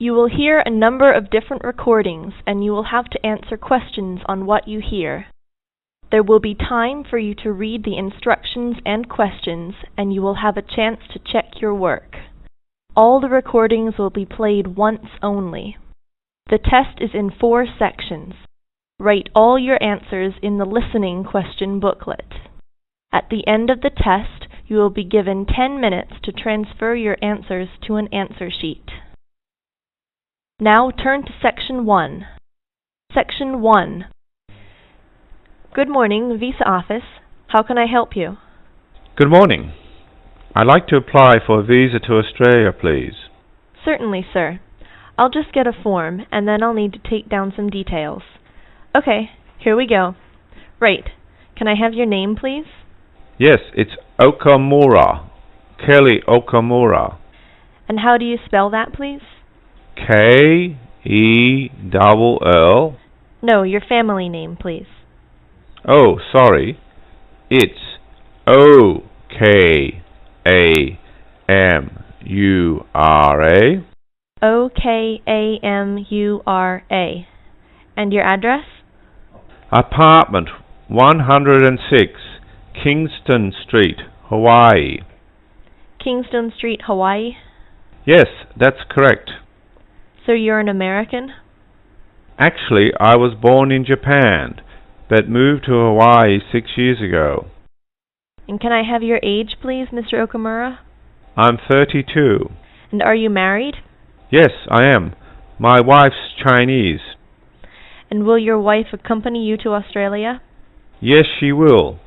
You will hear a number of different recordings, and you will have to answer questions on what you hear. There will be time for you to read the instructions and questions, and you will have a chance to check your work. All the recordings will be played once only. The test is in 4 sections. Write all your answers in the listening question booklet. At the end of the test, you will be given 10 minutes to transfer your answers to an answer sheet. Now turn to Section 1. Section 1. Good morning, Visa Office. How can I help you? Good morning. I'd like to apply for a visa to Australia, please. Certainly, sir. I'll just get a form, and then I'll need to take down some details. Okay, here we go. Right. Can I have your name, please? Yes, it's Okamura. Kelly Okamura. And how do you spell that, please? K-E-L-L. No, your family name, please. Oh, sorry. It's O-K-A-M-U-R-A. O-K-A-M-U-R-A. And your address? Apartment 106, Kingston Street, Hawaii. Kingston Street, Hawaii? Yes, that's correct. So you're an American? Actually, I was born in Japan, but moved to Hawaii 6 years ago. And can I have your age, please, Mr. Okamura? I'm 32. And are you married? Yes, I am. My wife's Chinese. And will your wife accompany you to Australia? Yes, she will.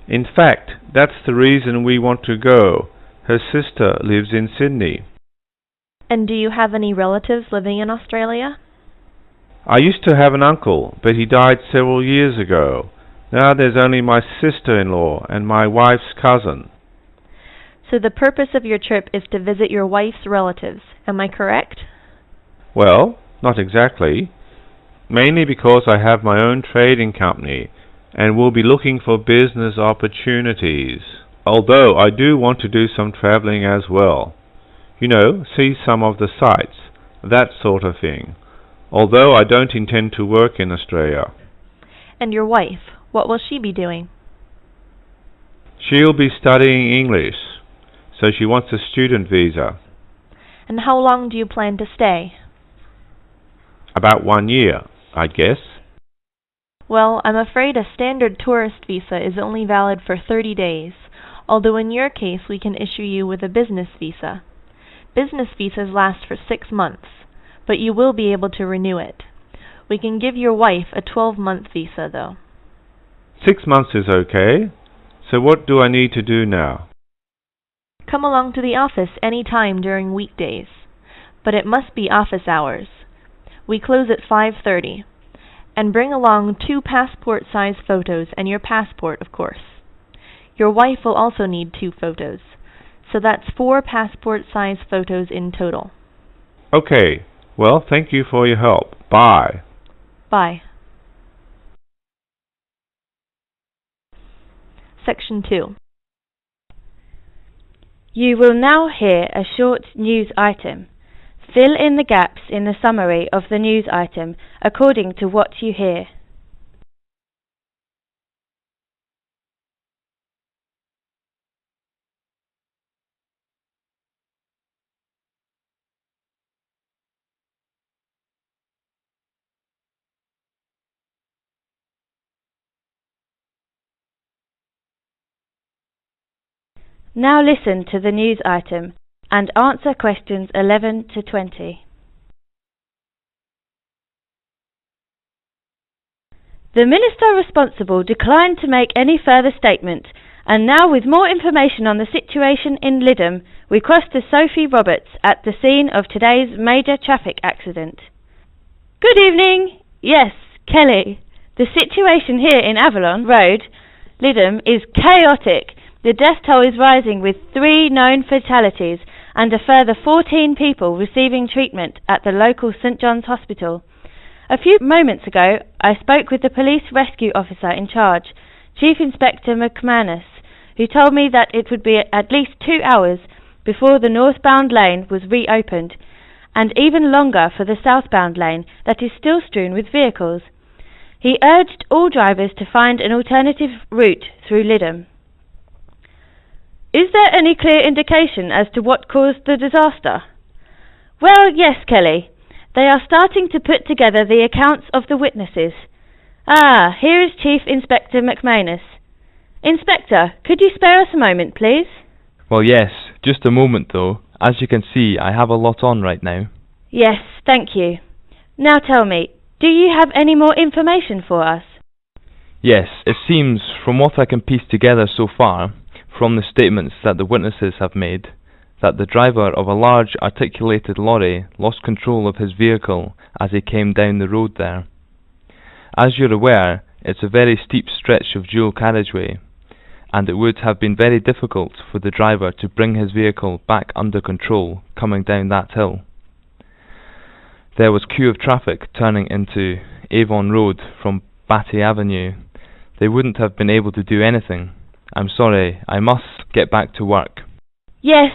In fact, that's the reason we want to go. Her sister lives in Sydney. And do you have any relatives living in Australia? I used to have an uncle, but he died several years ago. Now there's only my sister-in-law and my wife's cousin. So the purpose of your trip is to visit your wife's relatives, am I correct? Well, not exactly. Mainly because I have my own trading company and will be looking for business opportunities. Although I do want to do some traveling as well. You know, see some of the sights, that sort of thing. Although I don't intend to work in Australia. And your wife, what will she be doing? She'll be studying English, so she wants a student visa. And how long do you plan to stay? About 1 year, I guess. Well, I'm afraid a standard tourist visa is only valid for 30 days, although in your case we can issue you with a business visa. Business visas last for 6 months, but you will be able to renew it. We can give your wife a 12-month visa, though. 6 months is okay. So what do I need to do now? Come along to the office any time during weekdays, but it must be office hours. We close at 5:30. And bring along 2 passport-size photos and your passport, of course. Your wife will also need 2 photos, so that's 4 passport-size photos in total. Okay. Well, thank you for your help. Bye. Bye. Section 2. You will now hear a short news item. Fill in the gaps in the summary of the news item according to what you hear. Now listen to the news item and answer questions 11 to 20. The minister responsible declined to make any further statement, and now with more information on the situation in Lytham, we cross to Sophie Roberts at the scene of today's major traffic accident. Good evening. Yes, Kelly. The situation here in Avalon Road, Lytham, is chaotic. The death toll is rising with 3 known fatalities and a further 14 people receiving treatment at the local St John's Hospital. A few moments ago, I spoke with the police rescue officer in charge, Chief Inspector McManus, who told me that it would be at least 2 hours before the northbound lane was reopened, and even longer for the southbound lane that is still strewn with vehicles. He urged all drivers to find an alternative route through Lytham. Is there any clear indication as to what caused the disaster? Well, yes, Kelly. They are starting to put together the accounts of the witnesses. Ah, here is Chief Inspector McManus. Inspector, could you spare us a moment, please? Well, yes, just a moment though. As you can see, I have a lot on right now. Yes, thank you. Now tell me, do you have any more information for us? Yes, it seems, from what I can piece together so far, from the statements that the witnesses have made, that the driver of a large articulated lorry lost control of his vehicle as he came down the road there. As you're aware, it's a very steep stretch of dual carriageway, and it would have been very difficult for the driver to bring his vehicle back under control coming down that hill. There was queue of traffic turning into Avon Road from Batty Avenue. They wouldn't have been able to do anything. I'm sorry, I must get back to work. Yes,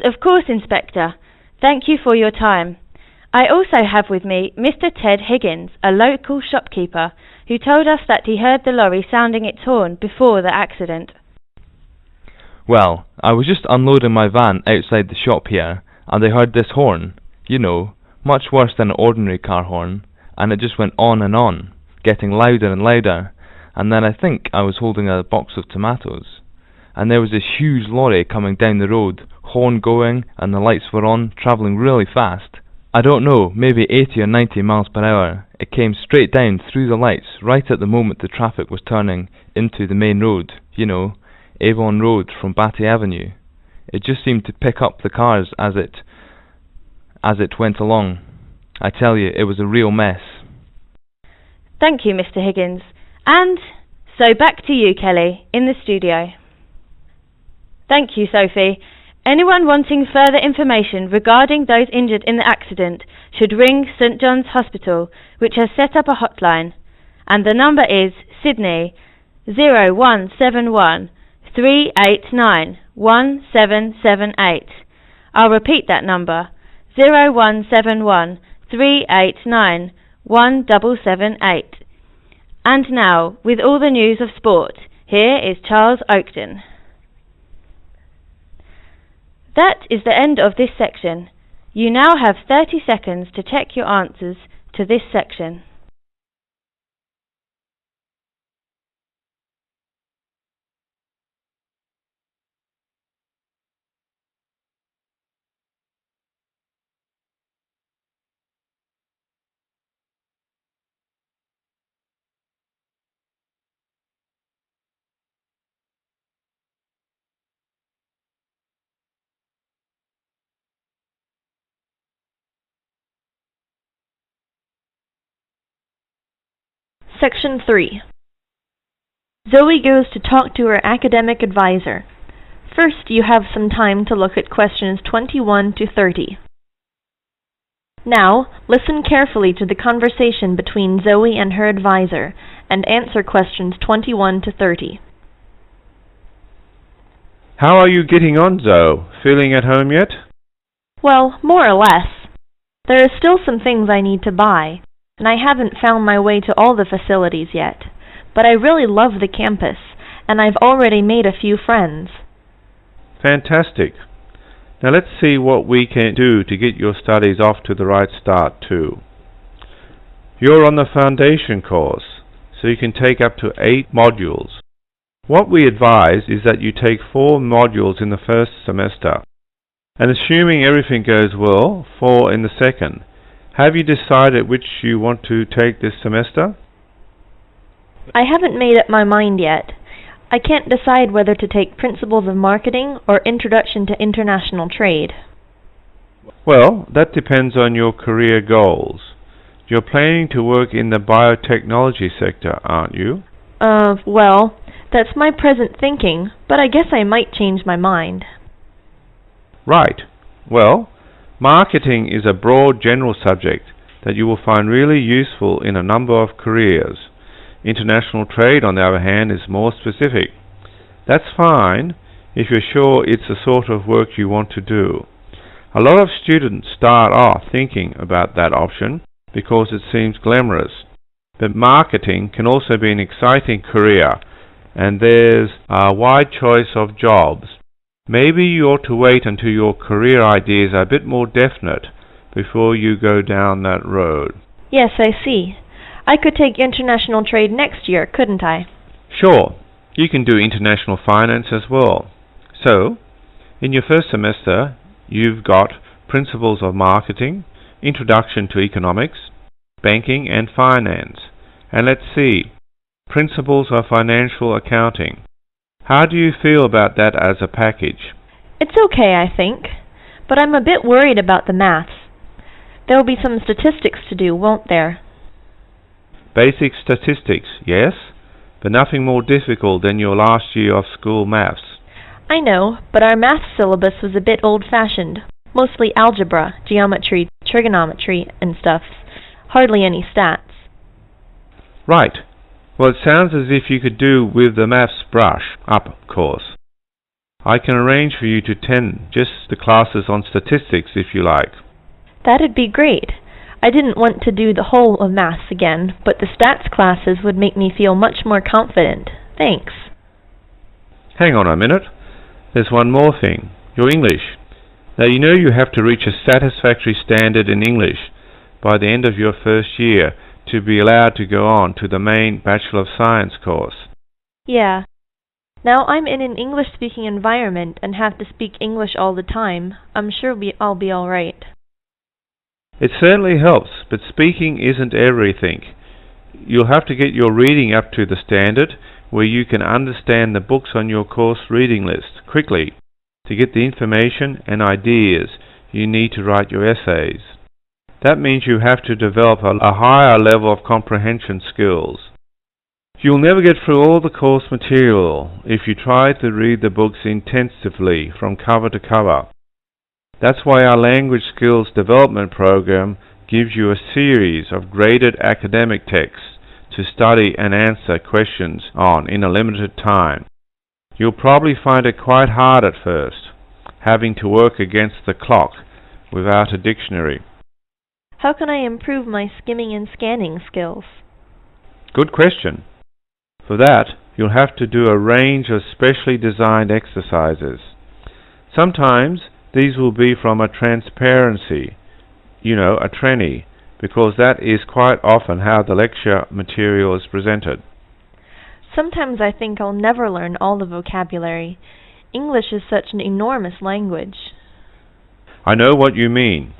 of course, Inspector. Thank you for your time. I also have with me Mr. Ted Higgins, a local shopkeeper, who told us that he heard the lorry sounding its horn before the accident. Well, I was just unloading my van outside the shop here, and I heard this horn, you know, much worse than an ordinary car horn, and it just went on, getting louder and louder, and then I think I was holding a box of tomatoes, and there was this huge lorry coming down the road, horn going, and the lights were on, travelling really fast. I don't know, maybe 80 or 90 miles per hour. It came straight down through the lights, right at the moment the traffic was turning into the main road, you know, Avon Road from Batty Avenue. It just seemed to pick up the cars as it went along. I tell you, it was a real mess. Thank you, Mr. Higgins. And so back to you, Kelly, in the studio. Thank you, Sophie. Anyone wanting further information regarding those injured in the accident should ring St John's Hospital, which has set up a hotline, and the number is Sydney 0171 389 1778. I'll repeat that number, 0171 389 1778. And now, with all the news of sport, here is Charles Oakton. That is the end of this section. You now have 30 seconds to check your answers to this section. Section 3. Zoe goes to talk to her academic advisor. First, you have some time to look at questions 21 to 30. Now, listen carefully to the conversation between Zoe and her advisor, and answer questions 21 to 30. How are you getting on, Zoe? Feeling at home yet? Well, more or less. There are still some things I need to buy, and I haven't found my way to all the facilities yet. But I really love the campus, and I've already made a few friends. Fantastic. Now let's see what we can do to get your studies off to the right start too. You're on the foundation course, so you can take up to 8 modules. What we advise is that you take 4 modules in the first semester, and assuming everything goes well, 4 in the second. Have you decided which you want to take this semester? I haven't made up my mind yet. I can't decide whether to take Principles of Marketing or Introduction to International Trade. Well, that depends on your career goals. You're planning to work in the biotechnology sector, aren't you? Well, that's my present thinking, but I guess I might change my mind. Right. Well, marketing is a broad general subject that you will find really useful in a number of careers. International trade, on the other hand, is more specific. That's fine if you're sure it's the sort of work you want to do. A lot of students start off thinking about that option because it seems glamorous, but marketing can also be an exciting career, and there's a wide choice of jobs. Maybe you ought to wait until your career ideas are a bit more definite before you go down that road. Yes, I see. I could take international trade next year, couldn't I? Sure, you can do international finance as well. So, in your first semester, you've got Principles of Marketing, Introduction to Economics, Banking and Finance. And let's see, Principles of Financial Accounting. How do you feel about that as a package? It's okay, I think, but I'm a bit worried about the maths. There'll be some statistics to do, won't there? Basic statistics, yes, but nothing more difficult than your last year of school maths. I know, but our math syllabus was a bit old-fashioned. Mostly algebra, geometry, trigonometry, and stuff. Hardly any stats. Right. Well, it sounds as if you could do with the maths brush up course. I can arrange for you to attend just the classes on statistics if you like. That'd be great. I didn't want to do the whole of maths again, but the stats classes would make me feel much more confident. Thanks. Hang on a minute. There's one more thing. Your English. Now you know you have to reach a satisfactory standard in English by the end of your first year to be allowed to go on to the main Bachelor of Science course. Yeah. Now I'm in an English-speaking environment and have to speak English all the time. I'm sure I'll be all right. It certainly helps, but speaking isn't everything. You'll have to get your reading up to the standard where you can understand the books on your course reading list quickly to get the information and ideas you need to write your essays. That means you have to develop a higher level of comprehension skills. You'll never get through all the course material if you try to read the books intensively from cover to cover. That's why our language skills development program gives you a series of graded academic texts to study and answer questions on in a limited time. You'll probably find it quite hard at first, having to work against the clock without a dictionary. How can I improve my skimming and scanning skills? Good question. For that, you'll have to do a range of specially designed exercises. Sometimes these will be from a transparency, a tranny, because that is quite often how the lecture material is presented. Sometimes I think I'll never learn all the vocabulary. English is such an enormous language. I know what you mean.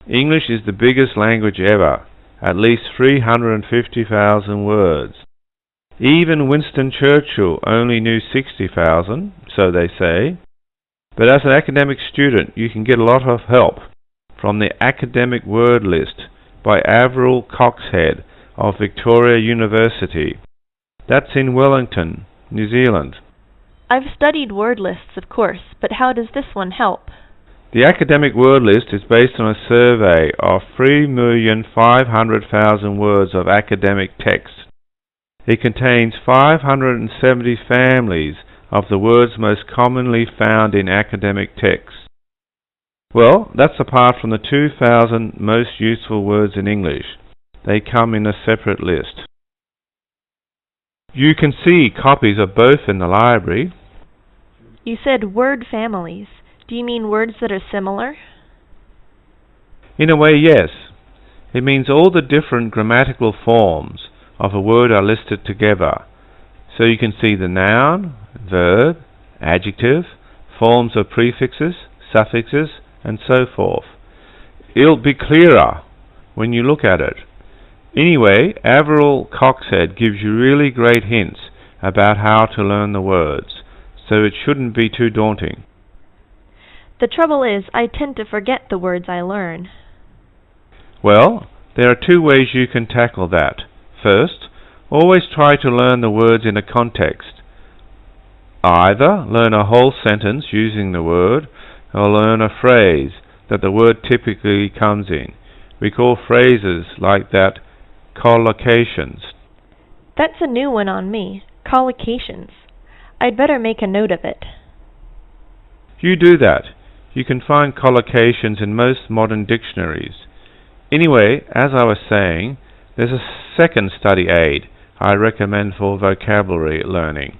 English is the biggest language ever, at least 350,000 words. Even Winston Churchill only knew 60,000, so they say. But as an academic student, you can get a lot of help from the academic word list by Avril Coxhead of Victoria University. That's in Wellington, New Zealand. I've studied word lists, of course, but how does this one help? The academic word list is based on a survey of 3,500,000 words of academic text. It contains 570 families of the words most commonly found in academic texts. Well, that's apart from the 2,000 most useful words in English. They come in a separate list. You can see copies of both in the library. You said word families. Do you mean words that are similar? In a way, yes. It means all the different grammatical forms of a word are listed together. So you can see the noun, verb, adjective, forms of prefixes, suffixes, and so forth. It'll be clearer when you look at it. Anyway, Avril Coxhead gives you really great hints about how to learn the words, so it shouldn't be too daunting. The trouble is, I tend to forget the words I learn. Well, there are two ways you can tackle that. First, always try to learn the words in a context. Either learn a whole sentence using the word, or learn a phrase that the word typically comes in. We call phrases like that collocations. That's a new one on me. Collocations. I'd better make a note of it. You do that. You can find collocations in most modern dictionaries. Anyway, as I was saying, there's a second study aid I recommend for vocabulary learning.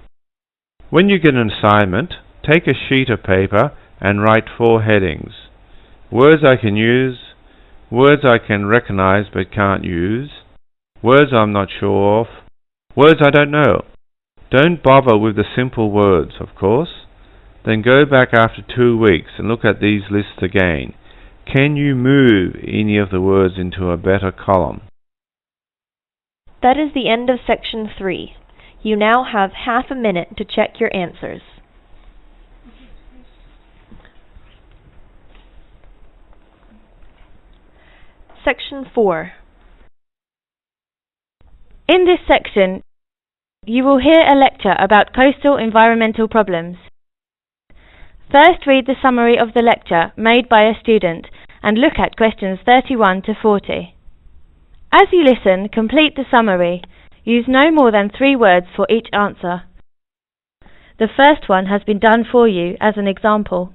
When you get an assignment, take a sheet of paper and write 4 headings. Words I can use, words I can recognize but can't use, words I'm not sure of, words I don't know. Don't bother with the simple words, of course. Then go back after 2 weeks and look at these lists again. Can you move any of the words into a better column? That is the end of section 3. You now have half a minute to check your answers. Section 4. In this section, you will hear a lecture about coastal environmental problems. First, read the summary of the lecture made by a student and look at questions 31 to 40. As you listen, complete the summary. Use no more than 3 words for each answer. The first one has been done for you as an example.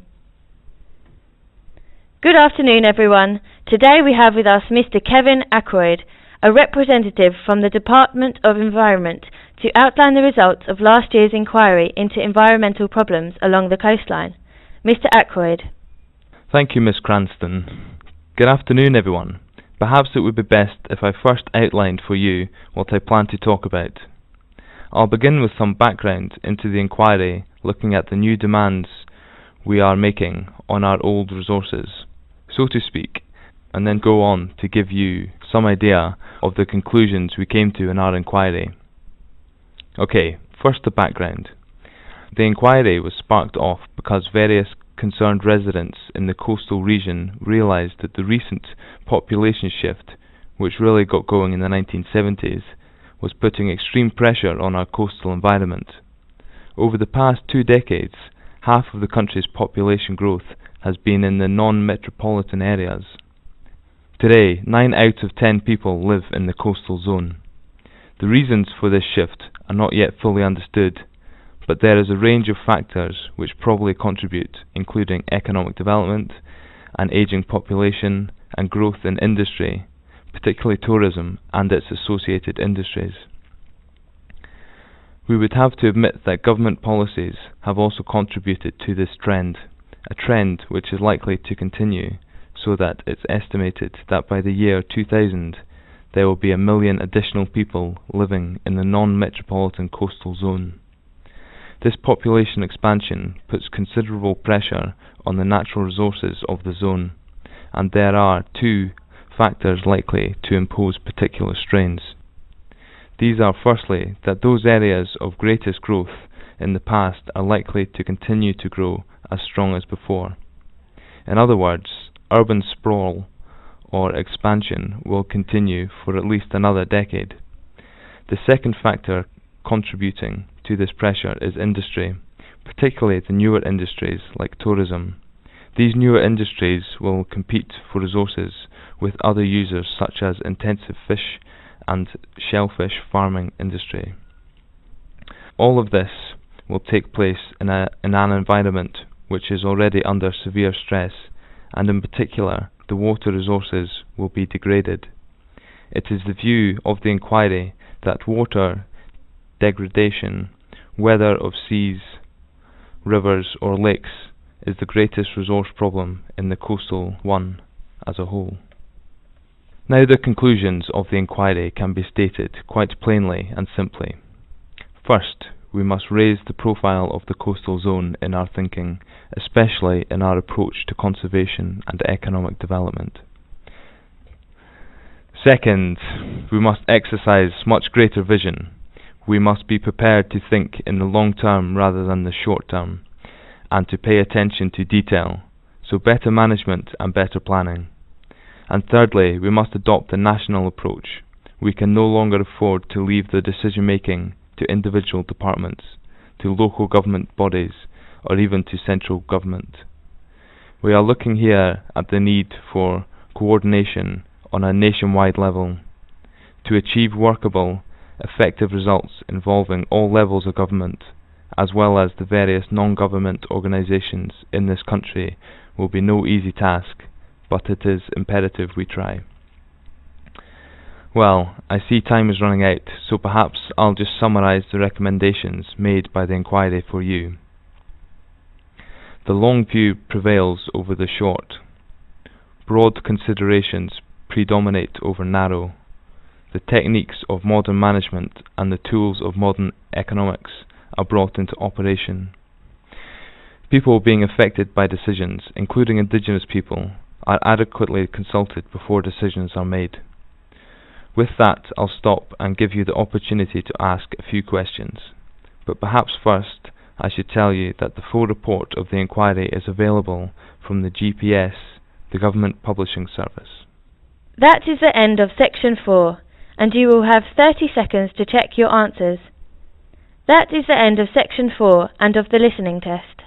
Good afternoon, everyone. Today we have with us Mr. Kevin Ackroyd, a representative from the Department of Environment, to outline the results of last year's inquiry into environmental problems along the coastline. Mr. Ackroyd. Thank you, Miss Cranston. Good afternoon, everyone. Perhaps it would be best if I first outlined for you what I plan to talk about. I'll begin with some background into the inquiry, looking at the new demands we are making on our old resources, so to speak, and then go on to give you some idea of the conclusions we came to in our inquiry. Okay, first the background. The inquiry was sparked off because various concerned residents in the coastal region realised that the recent population shift, which really got going in the 1970s, was putting extreme pressure on our coastal environment. Over the past 2 decades, half of the country's population growth has been in the non-metropolitan areas. Today, 9 out of 10 people live in the coastal zone. The reasons for this shift are not yet fully understood, but there is a range of factors which probably contribute, including economic development, an aging population, and growth in industry, particularly tourism and its associated industries. We would have to admit that government policies have also contributed to this trend, a trend which is likely to continue, so that it's estimated that by the year 2000 there will be 1 million additional people living in the non-metropolitan coastal zone. This population expansion puts considerable pressure on the natural resources of the zone, and there are 2 factors likely to impose particular strains. These are firstly that those areas of greatest growth in the past are likely to continue to grow as strong as before. In other words, urban sprawl or expansion will continue for at least another decade. The second factor contributing to this pressure is industry, particularly the newer industries like tourism. These newer industries will compete for resources with other users such as intensive fish and shellfish farming industry. All of this will take place in an environment which is already under severe stress, and in particular the water resources will be degraded. It is the view of the inquiry that water degradation, whether of seas, rivers or lakes, is the greatest resource problem in the coastal one as a whole. Now the conclusions of the inquiry can be stated quite plainly and simply. First, we must raise the profile of the coastal zone in our thinking, especially in our approach to conservation and economic development. Second, we must exercise much greater vision. We must be prepared to think in the long term rather than the short term, and to pay attention to detail, so better management and better planning. And thirdly, we must adopt a national approach. We can no longer afford to leave the decision making to individual departments, to local government bodies, or even to central government. We are looking here at the need for coordination on a nationwide level to achieve workable, effective results involving all levels of government as well as the various non-government organisations in this country, will be no easy task, but it is imperative we try. Well, I see time is running out, so perhaps I'll just summarise the recommendations made by the inquiry for you. The long view prevails over the short. Broad considerations predominate over narrow. The techniques of modern management and the tools of modern economics are brought into operation. People being affected by decisions, including indigenous people, are adequately consulted before decisions are made. With that, I'll stop and give you the opportunity to ask a few questions. But perhaps first, I should tell you that the full report of the inquiry is available from the GPS, the Government Publishing Service. That is the end of section 4, and you will have 30 seconds to check your answers. That is the end of section 4 and of the listening test.